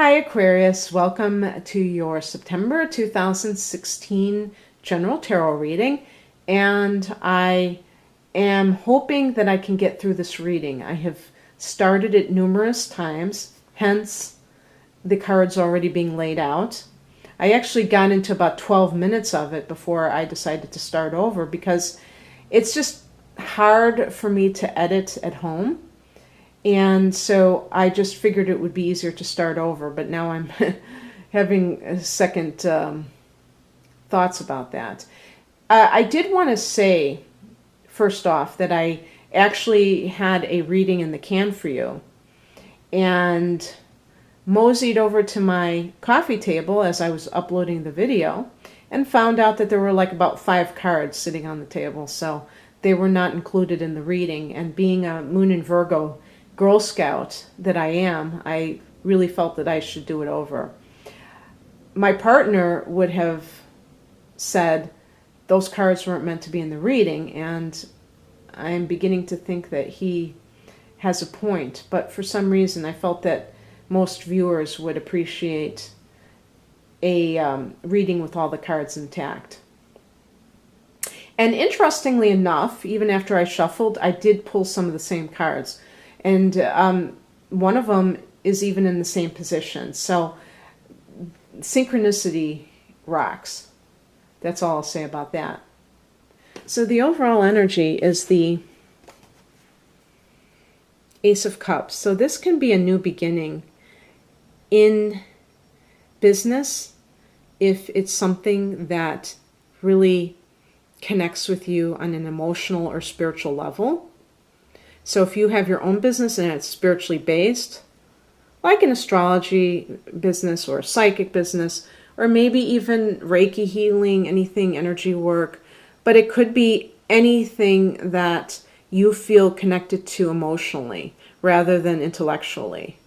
Hi Aquarius, welcome to your September 2016 General Tarot reading, and I am hoping that I can get through this reading. I have started it numerous times, hence the cards already being laid out. I actually got into about 12 minutes of it before I decided to start over because it's just hard for me to edit at home. And so I just figured it would be easier to start over, but now I'm having second thoughts about that. I did want to say, first off, that I actually had a reading in the can for you, and moseyed over to my coffee table as I was uploading the video, and found out that there were like about 5 cards sitting on the table, so they were not included in the reading. And being a Moon in Virgo Girl Scout that I am, I really felt that I should do it over. My partner would have said those cards weren't meant to be in the reading, and I'm beginning to think that he has a point, but for some reason I felt that most viewers would appreciate a reading with all the cards intact. And interestingly enough, even after I shuffled, I did pull some of the same cards. And one of them is even in the same position. So synchronicity rocks. That's all I'll say about that. So the overall energy is the Ace of Cups. So this can be a new beginning in business if it's something that really connects with you on an emotional or spiritual level. So if you have your own business and it's spiritually based, like an astrology business or a psychic business, or maybe even Reiki healing, anything energy work, but it could be anything that you feel connected to emotionally rather than intellectually.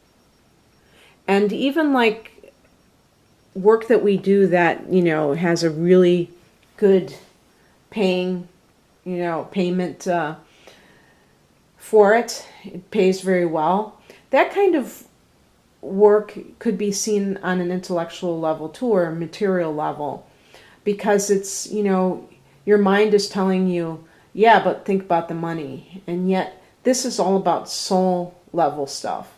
And even like work that we do that, has a really good payment for it. It pays very well. That kind of work could be seen on an intellectual level too, or a material level, because it's, your mind is telling you, yeah, but think about the money. And yet this is all about soul level stuff.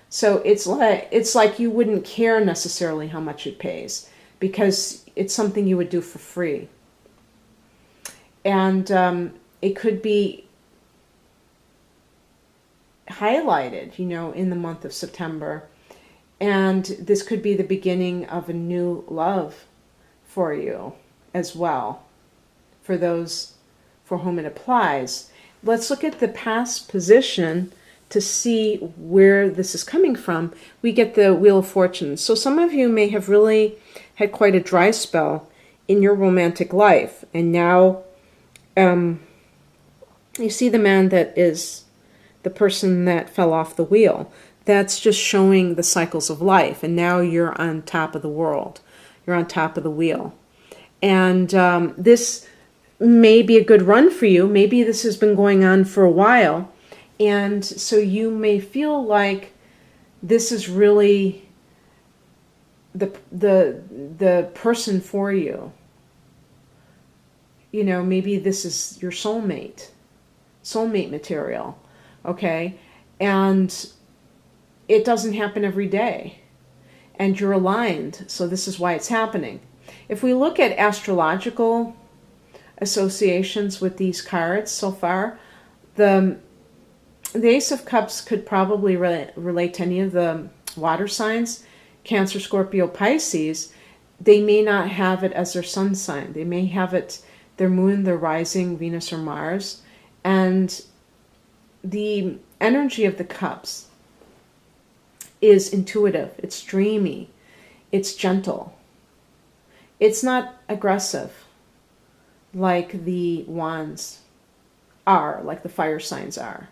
So it's like you wouldn't care necessarily how much it pays, because it's something you would do for free. And it could be highlighted, in the month of September. And this could be the beginning of a new love for you as well, for those for whom it applies. Let's look at the past position to see where this is coming from. We get the Wheel of Fortune. So some of you may have really had quite a dry spell in your romantic life. And now you see the man that is the person that fell off the wheel. That's just showing the cycles of life. And now you're on top of the world. You're on top of the wheel. And this may be a good run for you. Maybe this has been going on for a while. And so you may feel like this is really the person for you. Maybe this is your soulmate material. Okay, and it doesn't happen every day, and you're aligned, so this is why it's happening. If we look at astrological associations with these cards so far, the Ace of Cups could probably relate to any of the water signs, Cancer, Scorpio, Pisces. They may not have it as their sun sign. They may have it their moon, their rising, Venus or Mars, and the energy of the cups is intuitive, it's dreamy, it's gentle. It's not aggressive like the wands are, like the fire signs are.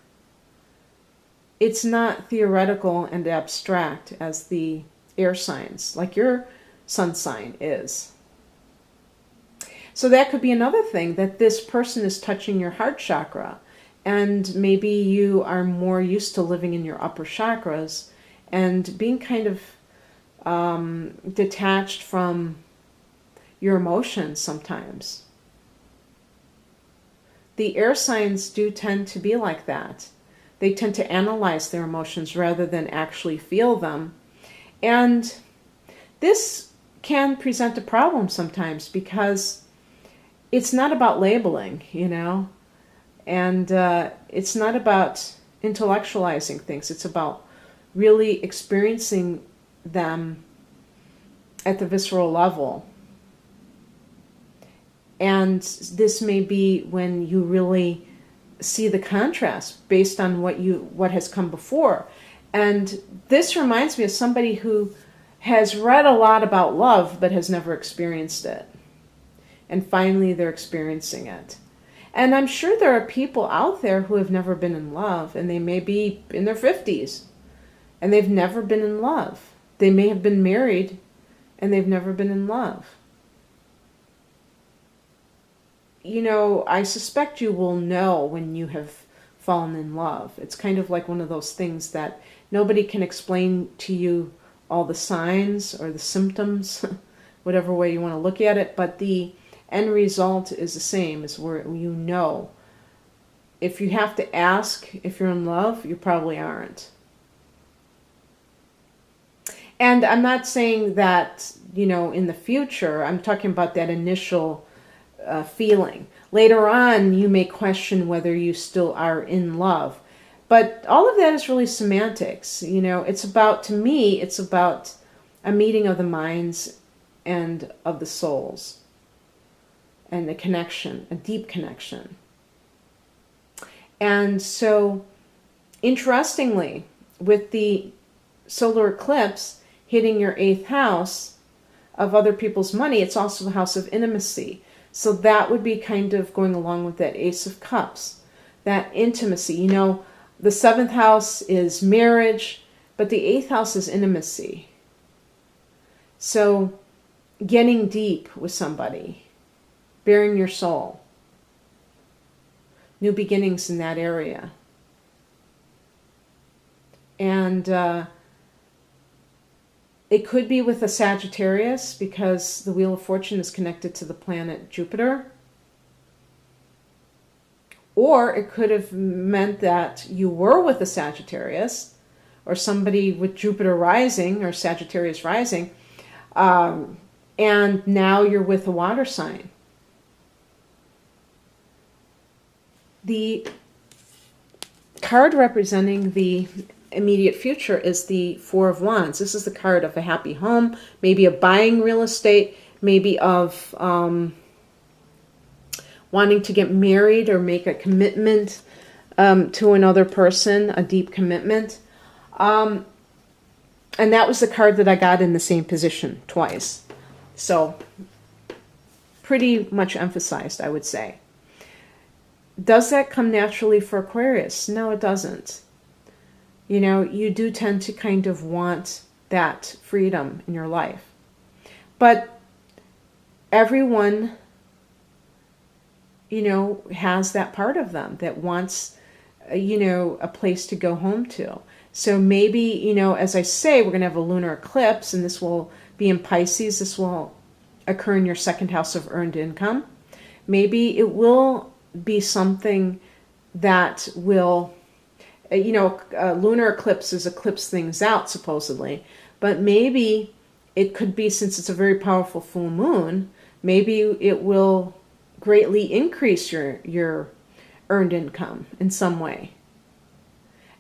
It's not theoretical and abstract as the air signs, like your sun sign is. So that could be another thing, that this person is touching your heart chakra. And maybe you are more used to living in your upper chakras and being kind of detached from your emotions sometimes. The air signs do tend to be like that. They tend to analyze their emotions rather than actually feel them. And this can present a problem sometimes because it's not about labeling, you know, and it's not about intellectualizing things. It's about really experiencing them at the visceral level. And this may be when you really see the contrast based on what has come before. And this reminds me of somebody who has read a lot about love but has never experienced it. And finally they're experiencing it. And I'm sure there are people out there who have never been in love, and they may be in their 50s and they've never been in love. They may have been married and they've never been in love. You know, I suspect you will know when you have fallen in love. It's kind of like one of those things that nobody can explain to you all the signs or the symptoms, whatever way you want to look at it, but the end result is the same, is where you know. If you have to ask if you're in love, you probably aren't. And I'm not saying that, you know, in the future, I'm talking about that initial feeling. Later on, you may question whether you still are in love. But all of that is really semantics. You know, it's about, to me, it's about a meeting of the minds and of the souls. And a connection, a deep connection. And so, interestingly, with the solar eclipse hitting your 8th house of other people's money, it's also the house of intimacy. So that would be kind of going along with that Ace of Cups, that intimacy. You know, the 7th house is marriage, but the 8th house is intimacy. So getting deep with somebody, bearing your soul, new beginnings in that area. And it could be with a Sagittarius because the Wheel of Fortune is connected to the planet Jupiter. Or it could have meant that you were with a Sagittarius or somebody with Jupiter rising or Sagittarius rising, and now you're with a water sign. The card representing the immediate future is the Four of Wands. This is the card of a happy home, maybe of buying real estate, maybe of wanting to get married or make a commitment to another person, a deep commitment. And that was the card that I got in the same position twice. So pretty much emphasized, I would say. Does that come naturally for Aquarius? No, it doesn't. You know, you do tend to kind of want that freedom in your life. But everyone, you know, has that part of them that wants, you know, a place to go home to. So maybe, you know, as I say, we're going to have a lunar eclipse, and this will be in Pisces. This will occur in your 2nd house of earned income. Maybe it will be something that will, you know, lunar eclipses eclipse things out, supposedly. But maybe it could be, since it's a very powerful full moon, maybe it will greatly increase your earned income in some way.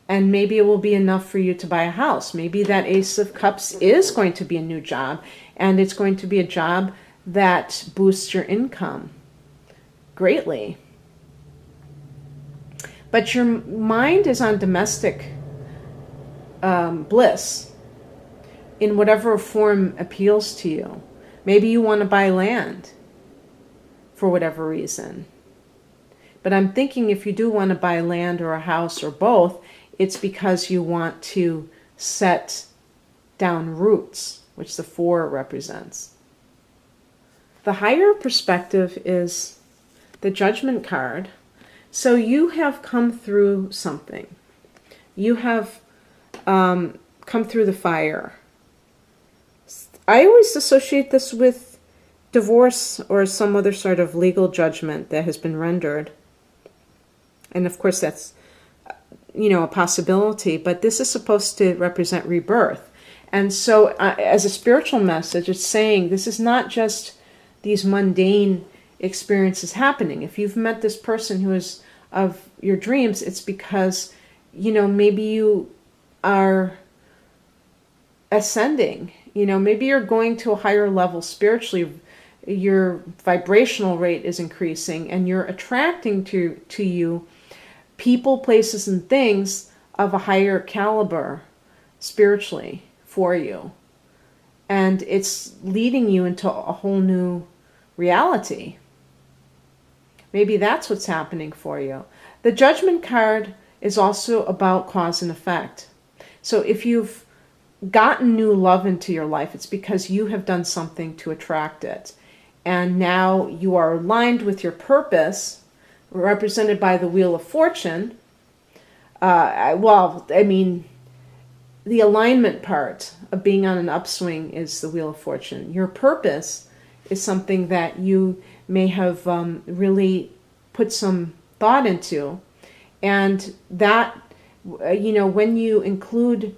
And maybe it will be enough for you to buy a house. Maybe that Ace of Cups is going to be a new job, and it's going to be a job that boosts your income greatly. But your mind is on domestic bliss in whatever form appeals to you. Maybe you want to buy land for whatever reason. But I'm thinking if you do want to buy land or a house or both, it's because you want to set down roots, which the 4 represents. The higher perspective is the Judgment card. So you have come through something. You have come through the fire. I always associate this with divorce or some other sort of legal judgment that has been rendered. And of course that's, a possibility, but this is supposed to represent rebirth. And so as a spiritual message, it's saying this is not just these mundane experiences happening. If you've met this person who is of your dreams, it's because, maybe you are ascending, maybe you're going to a higher level spiritually, your vibrational rate is increasing, and you're attracting to you people, places, and things of a higher caliber spiritually for you. And it's leading you into a whole new reality. Maybe that's what's happening for you. The Judgment card is also about cause and effect. So if you've gotten new love into your life, it's because you have done something to attract it. And now you are aligned with your purpose, represented by the Wheel of Fortune. The alignment part of being on an upswing is the Wheel of Fortune. Your purpose is something that you may have really put some thought into. And that, when you include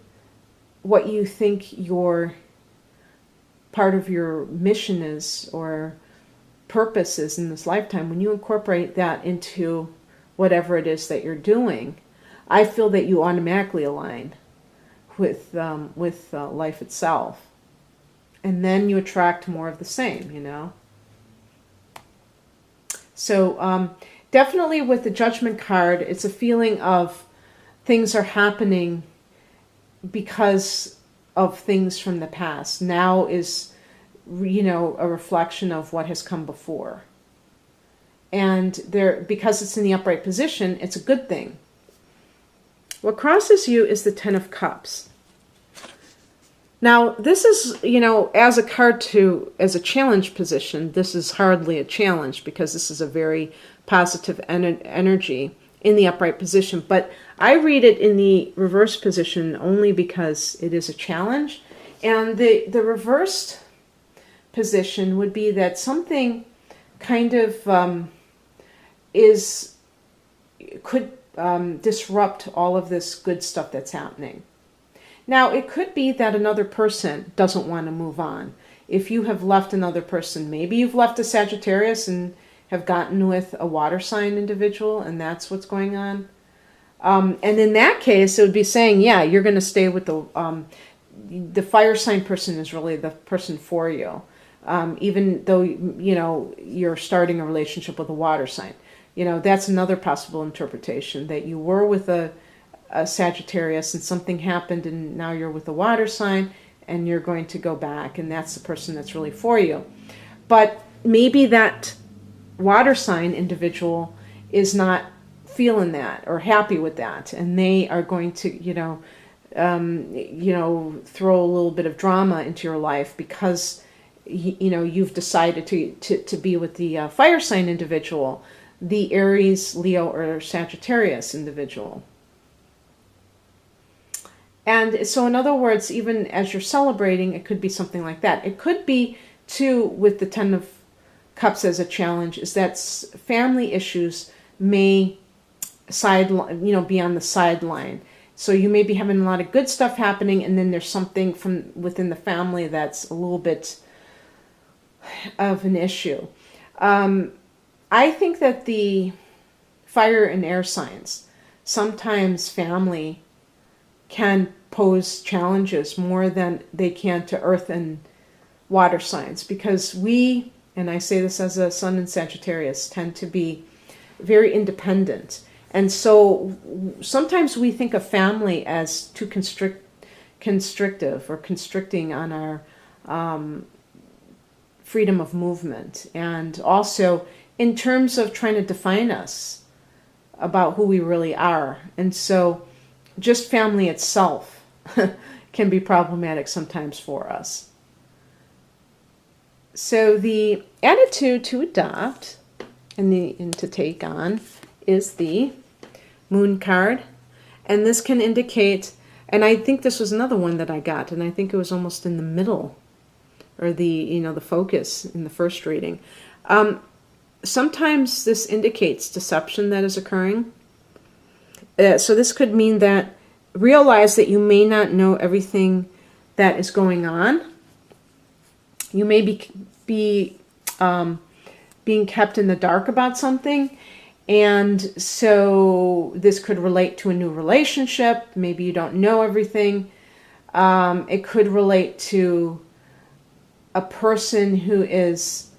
what you think your part of your mission is or purpose is in this lifetime, when you incorporate that into whatever it is that you're doing, I feel that you automatically align with life itself. And then you attract more of the same, So definitely with the Judgment card, it's a feeling of things are happening because of things from the past. Now is, a reflection of what has come before. And because it's in the upright position, it's a good thing. What crosses you is the Ten of Cups. Now, this is, as a card as a challenge position, this is hardly a challenge because this is a very positive energy in the upright position. But I read it in the reverse position only because it is a challenge. And the reversed position would be that something kind of could disrupt all of this good stuff that's happening. Now, it could be that another person doesn't want to move on. If you have left another person, maybe you've left a Sagittarius and have gotten with a water sign individual, and that's what's going on. And in that case, it would be saying, yeah, you're going to stay with the fire sign person is really the person for you. Even though, you're starting a relationship with a water sign. That's another possible interpretation, that you were with a Sagittarius and something happened and now you're with a water sign and you're going to go back, and that's the person that's really for you. But maybe that water sign individual is not feeling that or happy with that, and they are going to, throw a little bit of drama into your life because you've decided to be with the fire sign individual, the Aries, Leo, or Sagittarius individual. And so in other words, even as you're celebrating, it could be something like that. It could be, too, with the Ten of Cups as a challenge, is that family issues may be on the sideline. So you may be having a lot of good stuff happening, and then there's something from within the family that's a little bit of an issue. I think that the fire and air signs, sometimes family can pose challenges more than they can to earth and water signs, because we, and I say this as a sun in Sagittarius, tend to be very independent. And so sometimes we think of family as too constrictive or constricting on our freedom of movement. And also in terms of trying to define us about who we really are. And so just family itself can be problematic sometimes for us. So the attitude to adopt and to take on is the Moon card. And this can indicate, and I think this was another one that I got, and I think it was almost in the middle or the, the focus in the first reading. Sometimes this indicates deception that is occurring. So this could mean that realize that you may not know everything that is going on. You may be being kept in the dark about something. And so this could relate to a new relationship. Maybe you don't know everything. It could relate to a person who is,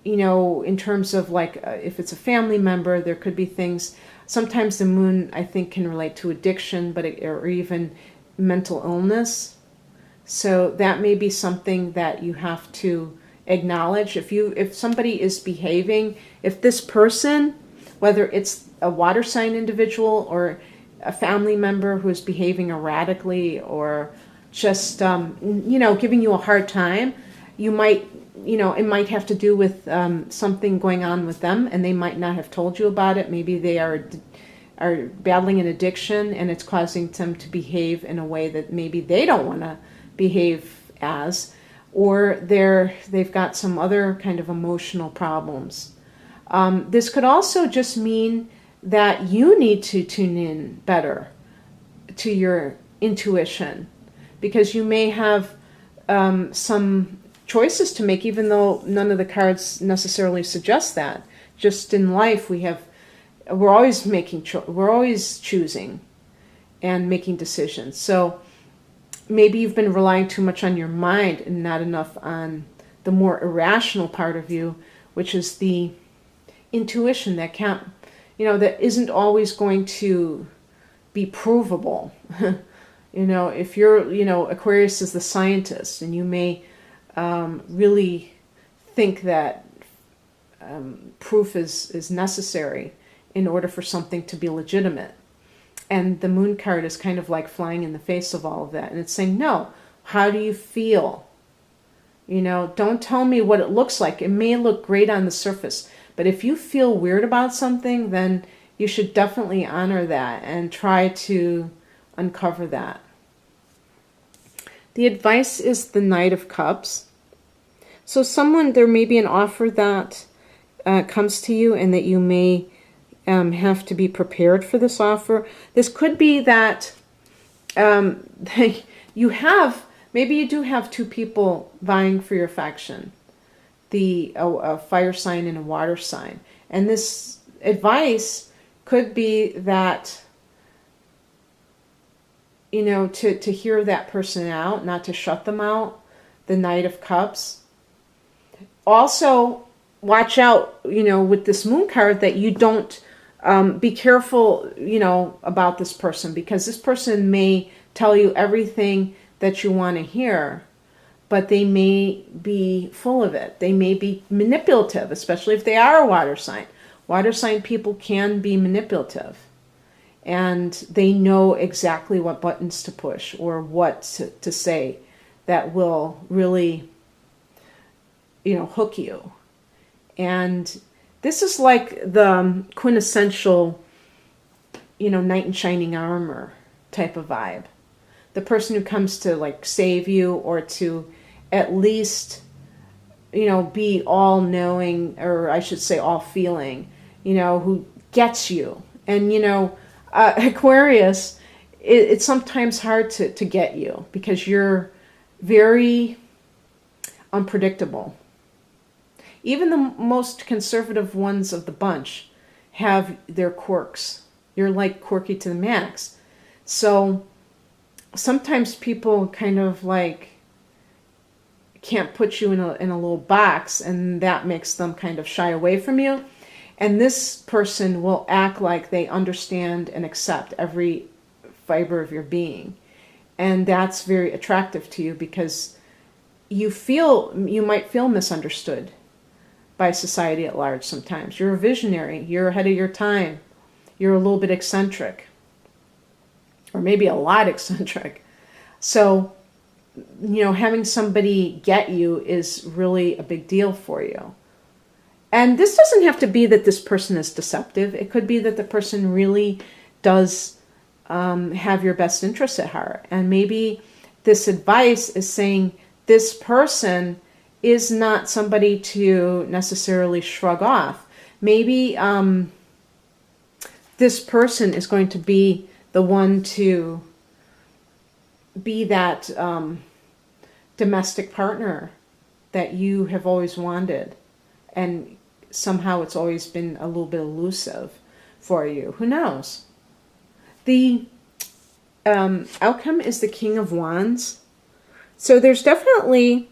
in terms of like, if it's a family member, there could be things. Sometimes the moon, I think, can relate to addiction, or even mental illness. So that may be something that you have to acknowledge. If somebody is behaving, if this person, whether it's a water sign individual or a family member who is behaving erratically or just, giving you a hard time, you might, it might have to do with something going on with them, and they might not have told you about it. Maybe they are battling an addiction, and it's causing them to behave in a way that maybe they don't want to behave as, or they've got some other kind of emotional problems. This could also just mean that you need to tune in better to your intuition, because you may have some choices to make, even though none of the cards necessarily suggest that. Just in life, we're always choosing and making decisions. So maybe you've been relying too much on your mind and not enough on the more irrational part of you, which is the intuition that that isn't always going to be provable. If you're, Aquarius is the scientist, and you may really think that proof is necessary in order for something to be legitimate. And the moon card is kind of like flying in the face of all of that. And it's saying, no, how do you feel? Don't tell me what it looks like. It may look great on the surface, but if you feel weird about something, then you should definitely honor that and try to uncover that. The advice is the Knight of Cups. So there may be an offer that comes to you, and that you may have to be prepared for this offer. This could be that maybe you do have two people vying for your affection, a fire sign and a water sign. And this advice could be that, to hear that person out, not to shut them out, the Knight of Cups. Also, watch out, with this moon card, that you don't be careful, about this person, because this person may tell you everything that you want to hear, but they may be full of it. They may be manipulative, especially if they are a water sign. Water sign people can be manipulative, and they know exactly what buttons to push or what to say that will really, hook you. And this is like the quintessential, knight in shining armor type of vibe. The person who comes to like save you, or to at least, be all knowing, or I should say all feeling, who gets you. And, Aquarius, it's sometimes hard to get you, because you're very unpredictable. Even the most conservative ones of the bunch have their quirks. You're like quirky to the max. So sometimes people kind of like can't put you in a little box, and that makes them kind of shy away from you. And this person will act like they understand and accept every fiber of your being. And that's very attractive to you, because you might feel misunderstood by society at large sometimes. You're a visionary. You're ahead of your time. You're a little bit eccentric, or maybe a lot eccentric. So, having somebody get you is really a big deal for you. And this doesn't have to be that this person is deceptive. It could be that the person really does have your best interests at heart. And maybe this advice is saying this person is not somebody to necessarily shrug off. Maybe this person is going to be the one to be that domestic partner that you have always wanted, and somehow it's always been a little bit elusive for you. Who knows? The outcome is the King of Wands. So there's definitely,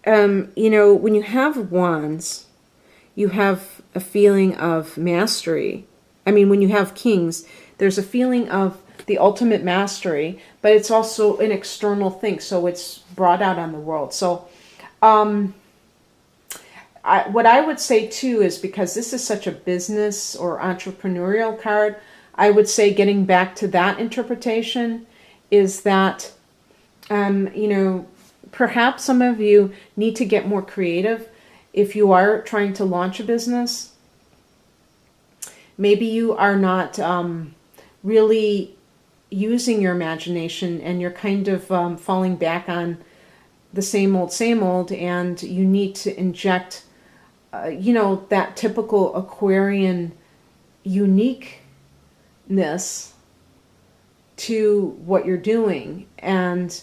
you know, when you have wands, you have a feeling of mastery. I mean, when you have kings, there's a feeling of the ultimate mastery, but it's also an external thing, so it's brought out on the world. So what I would say too is, because this is such a business or entrepreneurial card, I would say, getting back to that interpretation, is that you know, perhaps some of you need to get more creative if you are trying to launch a business. Maybe you are not really using your imagination, and you're kind of falling back on the same old, and you need to inject, you know, that typical Aquarian uniqueness to what you're doing. And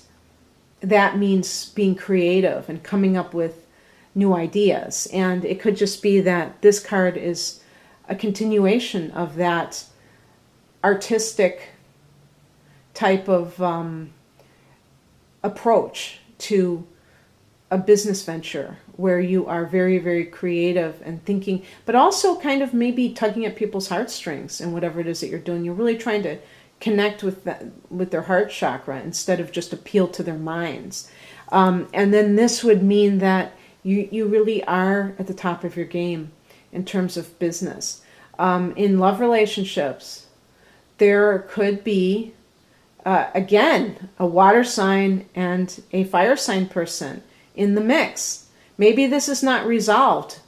that means being creative and coming up with new ideas. And it could just be that this card is a continuation of that artistic type of approach to a business venture, where you are very, very creative and thinking, but also kind of maybe tugging at people's heartstrings and whatever it is that you're doing. You're really trying to connect with that, with their heart chakra, instead of just appeal to their minds. And then this would mean that you really are at the top of your game in terms of business. In love relationships, there could be, again, a water sign and a fire sign person in the mix. Maybe this is not resolved.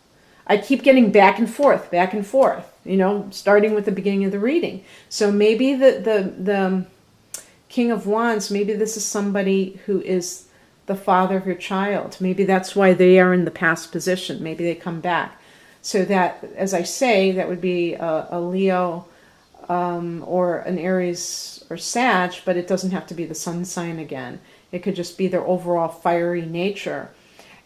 I keep getting back and forth, you know, starting with the beginning of the reading. So maybe the King of Wands, maybe this is somebody who is the father of your child. Maybe that's why they are in the past position. Maybe they come back. So that, as I say, that would be a Leo or an Aries or Sag, but it doesn't have to be the sun sign again. It could just be their overall fiery nature.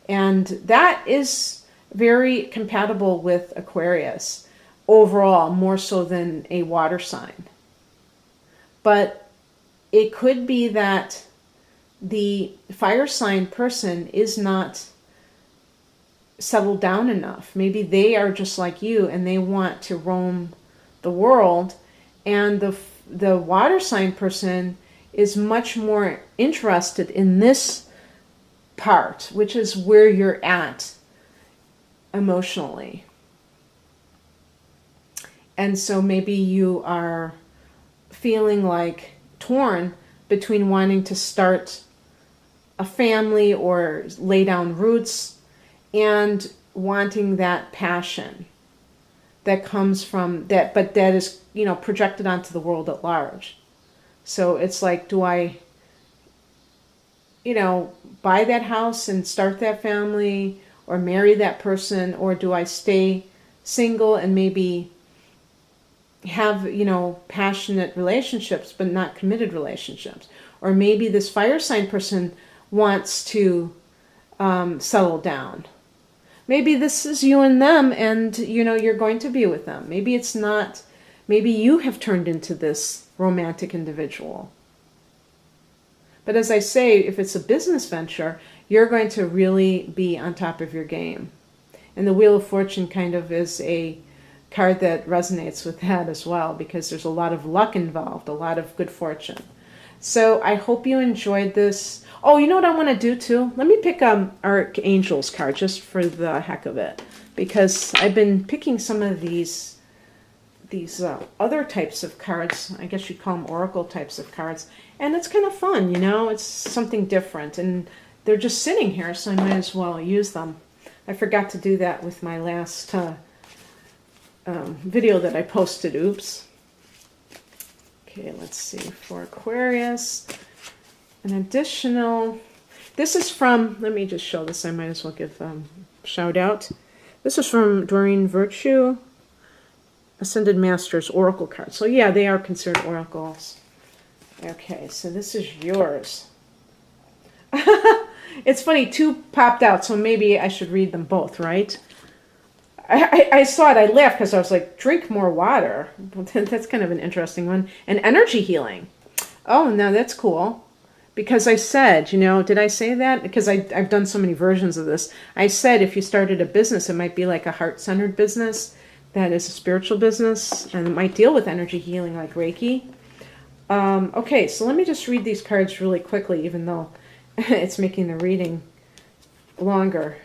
And that is very compatible with Aquarius overall, more so than a water sign. But it could be that the fire sign person is not settled down enough. Maybe they are just like you and they want to roam the world, and the water sign person is much more interested in this part, which is where you're at emotionally. And so maybe you are feeling like torn between wanting to start a family or lay down roots, and wanting that passion that comes from that, but that is, you know, projected onto the world at large. So it's like, do I, you know, buy that house and start that family or marry that person, or do I stay single and maybe have, you know, passionate relationships but not committed relationships? Or maybe this fire sign person wants to settle down. Maybe this is you and them, and, you know, you're going to be with them. Maybe it's not. Maybe you have turned into this romantic individual. But as I say, if it's a business venture, you're going to really be on top of your game. And the Wheel of Fortune kind of is a card that resonates with that as well, because there's a lot of luck involved, a lot of good fortune. So I hope you enjoyed this. Oh, you know what I want to do too? Let me pick Archangel's card just for the heck of it, because I've been picking some of these other types of cards. I guess you'd call them oracle types of cards, and it's kind of fun, you know. It's something different, and they're just sitting here, so I might as well use them. I forgot to do that with my last video that I posted. Oops. Okay, let's see. For Aquarius, an additional... This is from, let me just show this. I might as well give shout out. This is from Doreen Virtue, Ascended Masters Oracle cards. So yeah, they are considered oracles. Okay, so this is yours. It's funny, two popped out, so maybe I should read them both, right? I saw it, I laughed because I was like, drink more water. That's kind of an interesting one. And energy healing. Oh, no, that's cool. Because I said, you know, did I say that? Because I've done so many versions of this. I said if you started a business, it might be like a heart-centered business that is a spiritual business, and it might deal with energy healing like Reiki. Okay, so let me just read these cards really quickly, even though it's making the reading longer.